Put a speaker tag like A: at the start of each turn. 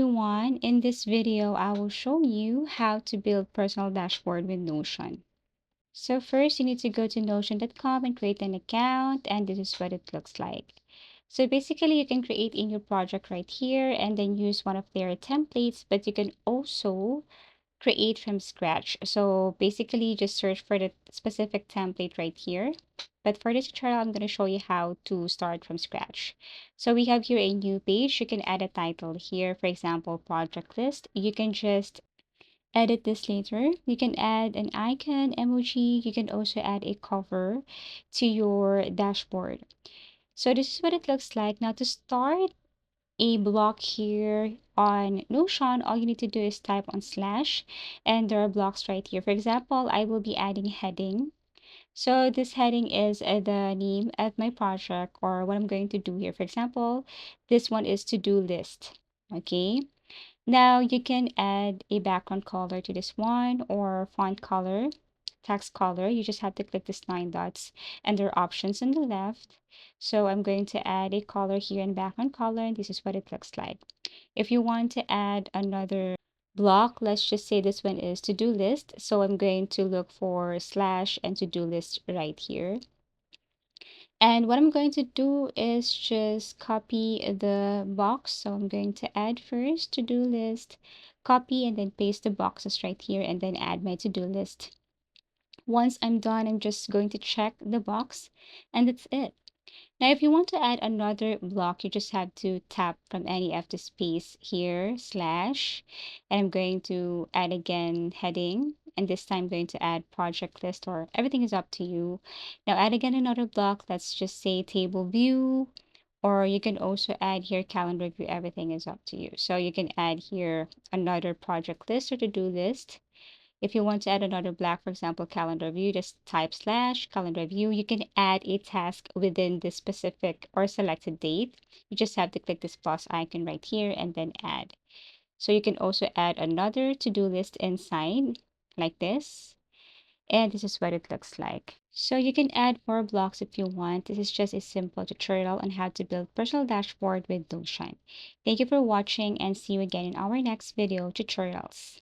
A: Everyone, in this video, I will show you how to build personal dashboard with Notion. So first, you need to go to notion.com and create an account, and this is what it looks like. So basically, you can create a new project right here and then use one of their templates, but you can also create from scratch. So basically, just search for the specific template right here. But for this tutorial, I'm going to show you how to start from scratch. So we have here a new page. You can add a title here, for example, project list. You can just edit this later. You can add an icon, emoji. You can also add a cover to your dashboard. So this is what it looks like. Now to start a block here on Notion, all you need to do is type on slash, and there are blocks right here. For example, I will be adding heading. So this heading is the name of my project or what I'm going to do here. For example, this one is to-do list. Okay. Now you can add a background color to this one or font color, text color. You just have to click this 9 dots and there are options on the left. So I'm going to add a color here and background color, and this is what it looks like. If you want to add another block, let's just say this one is to-do list. So I'm going to look for slash and to-do list right here. And what I'm going to do is just copy the box. So I'm going to add first to-do list, copy and then paste the boxes right here and then add my to-do list. Once I'm done, I'm just going to check the box and that's it. Now, if you want to add another block, you just have to tap from any of the space here, slash, and I'm going to add again heading, and this time I'm going to add project list, or everything is up to you. Now, add again another block, let's just say table view, or you can also add here calendar view, everything is up to you. So you can add here another project list or to-do list. If you want to add another block, for example, calendar view, just type slash calendar view. You can add a task within this specific or selected date. You just have to click this plus icon right here and then add. So you can also add another to-do list inside like this. And this is what it looks like. So you can add more blocks if you want. This is just a simple tutorial on how to build personal dashboard with Notion. Thank you for watching and see you again in our next video tutorials.